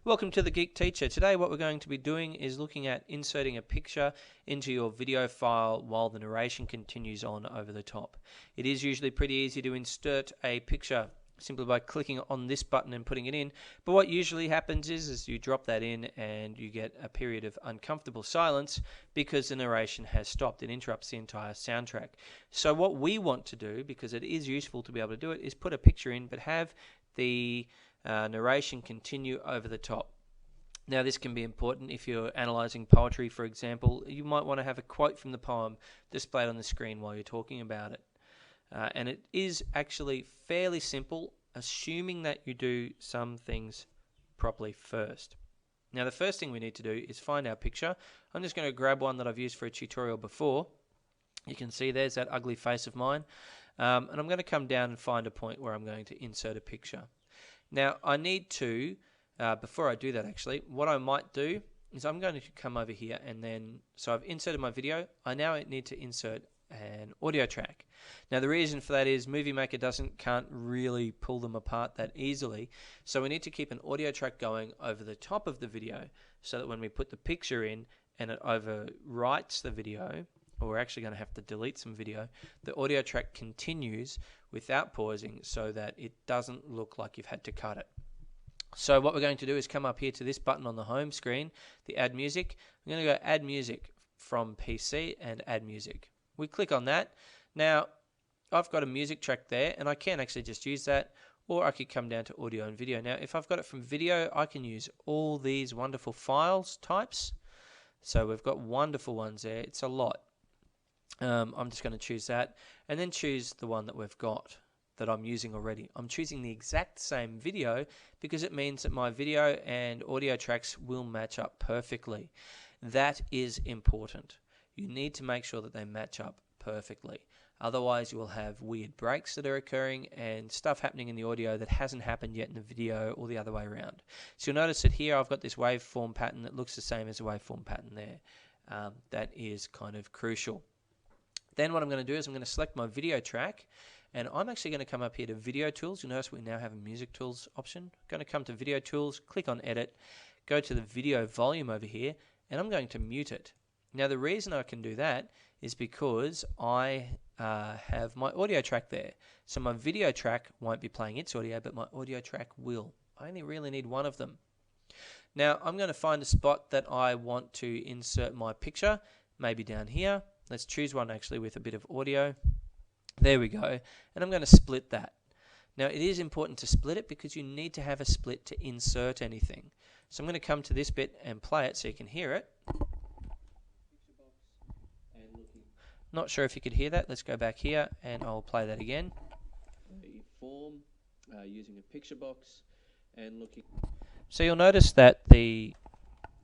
Welcome to the Geek Teacher. Today what we're going to be doing is looking at inserting a picture into your video file while the narration continues on over the top. It is usually pretty easy to insert a picture simply by clicking on this button and putting it in, but what usually happens is you drop that in and you get a period of uncomfortable silence because the narration has stopped. It interrupts the entire soundtrack. So what we want to do, because it is useful to be able to do it, is put a picture in but have the narration continue over the top. Now this can be important if you're analysing poetry, for example. You might want to have a quote from the poem displayed on the screen while you're talking about it. And it is actually fairly simple, assuming that you do some things properly first. Now the first thing we need to do is find our picture. I'm just going to grab one that I've used for a tutorial before. You can see there's that ugly face of mine. And I'm going to come down and find a point where I'm going to insert a picture. Now I need to, before I do that actually, what I might do is I'm going to come over here and then, so I've inserted my video, I now need to insert an audio track. Now the reason for that is Movie Maker can't really pull them apart that easily, so we need to keep an audio track going over the top of the video so that when we put the picture in and it overwrites the video, or we're actually going to have to delete some video, the audio track continues without pausing so that it doesn't look like you've had to cut it. So what we're going to do is come up here to this button on the home screen, the Add Music. I'm going to go Add Music from PC and Add Music. We click on that. Now I've got a music track there and I can actually just use that, or I could come down to audio and video. Now if I've got it from video, I can use all these wonderful files types. So we've got wonderful ones there. It's a lot. I'm just going to choose that and then choose the one that we've got that I'm using already. I'm choosing the exact same video because it means that my video and audio tracks will match up perfectly. That is important. You need to make sure that they match up perfectly. Otherwise you will have weird breaks that are occurring and stuff happening in the audio that hasn't happened yet in the video, or the other way around. So you'll notice that here I've got this waveform pattern that looks the same as the waveform pattern there. That is kind of crucial. Then what I'm going to do is I'm going to select my video track, and I'm actually going to come up here to Video Tools. You'll notice we now have a Music Tools option. I'm going to come to Video Tools, click on Edit, go to the video volume over here, and I'm going to mute it. Now the reason I can do that is because I have my audio track there. So my video track won't be playing its audio, but my audio track will. I only really need one of them. Now I'm going to find a spot that I want to insert my picture, maybe down here. Let's choose one actually with a bit of audio. There we go. And I'm going to split that. Now it is important to split it because you need to have a split to insert anything. So I'm going to come to this bit and play it so you can hear it. Not sure if you could hear that. Let's go back here and I'll play that again. A form using a picture box and looking. So you'll notice that the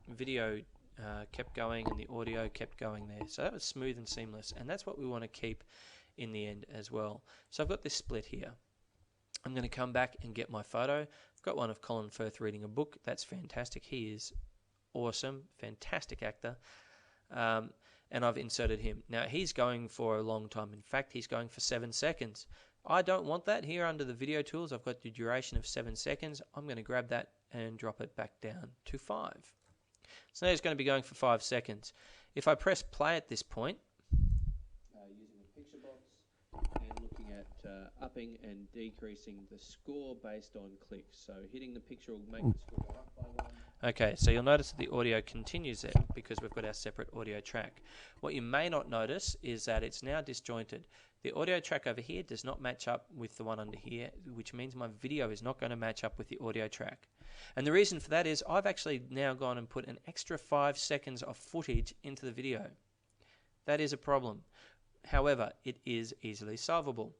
video kept going and the audio kept going there. So that was smooth and seamless, and that's what we want to keep in the end as well. So I've got this split here. I'm going to come back and get my photo. I've got one of Colin Firth reading a book. That's fantastic. He is awesome, fantastic actor. And I've inserted him. Now he's going for a long time. In fact, he's going for 7 seconds. I don't want that. Here under the video tools, I've got the duration of 7 seconds. I'm going to grab that and drop it back down to 5. So now it's going to be going for 5 seconds. If I press play at this point, using a picture box and looking at upping and decreasing the score based on clicks. So hitting the picture will make the score go up by 1. okay, so you'll notice that the audio continues there because we've got our separate audio track. What you may not notice is that it's now disjointed. The audio track over here does not match up with the one under here, which means my video is not going to match up with the audio track. And the reason for that is I've actually now gone and put an extra 5 seconds of footage into the video. That is a problem. However, it is easily solvable.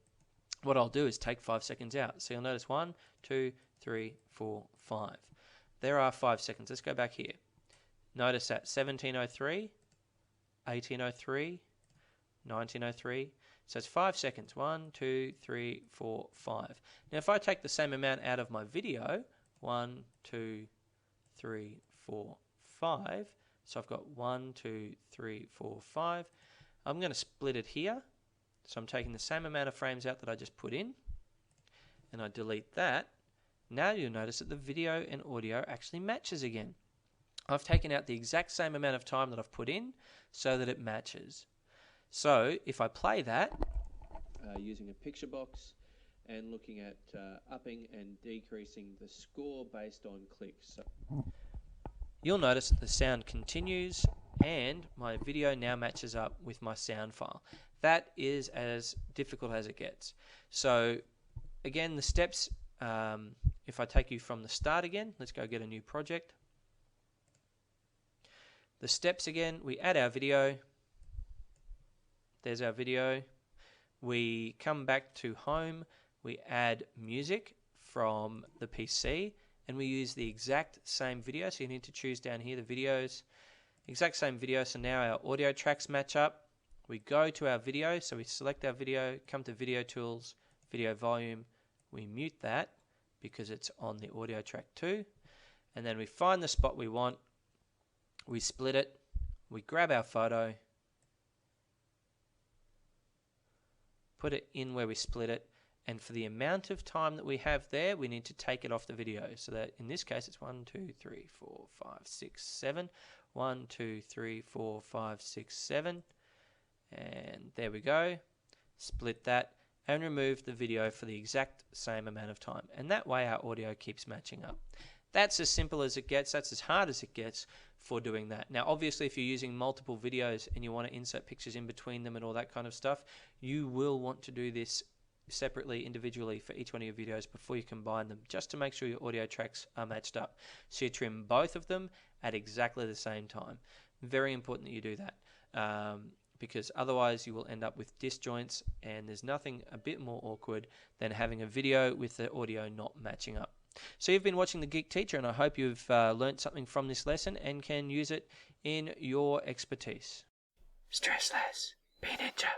What I'll do is take 5 seconds out. So you'll notice 1, 2, 3, 4, 5. There are 5 seconds. Let's go back here. Notice that 1703, 1803, 1903. So it's 5 seconds. 1, 2, 3, 4, 5. Now if I take the same amount out of my video, 1, 2, 3, 4, 5. So I've got 1, 2, 3, 4, 5. I'm going to split it here. So I'm taking the same amount of frames out that I just put in, and I delete that. Now you'll notice that the video and audio actually matches again. I've taken out the exact same amount of time that I've put in so that it matches. So if I play that, using a picture box and looking at upping and decreasing the score based on clicks. you'll notice that the sound continues and my video now matches up with my sound file. That is as difficult as it gets. So again, the steps, if I take you from the start again, let's go get a new project. The steps again, we add our video. There's our video. We come back to home, we add music from the PC, and we use the exact same video. So you need to choose down here the videos, exact same video. So now our audio tracks match up. We go to our video, so we select our video, come to video tools, video volume, we mute that because it's on the audio track too, and then we find the spot we want, we split it, we grab our photo, put it in where we split it, and for the amount of time that we have there, we need to take it off the video. So that in this case, it's 1, 2, 3, 4, 5, 6, 7. 1, 2, 3, 4, 5, 6, 7. And there we go. Split that and remove the video for the exact same amount of time. And that way our audio keeps matching up. That's as simple as it gets. That's as hard as it gets for doing that. Now, obviously, if you're using multiple videos and you want to insert pictures in between them and all that kind of stuff, you will want to do this separately, individually for each one of your videos before you combine them, just to make sure your audio tracks are matched up. So you trim both of them at exactly the same time. Very important that you do that, because otherwise you will end up with disjoints, and there's nothing a bit more awkward than having a video with the audio not matching up. So you've been watching The Geek Teacher, and I hope you've learnt something from this lesson and can use it in your expertise. Stress less. Be Ninja.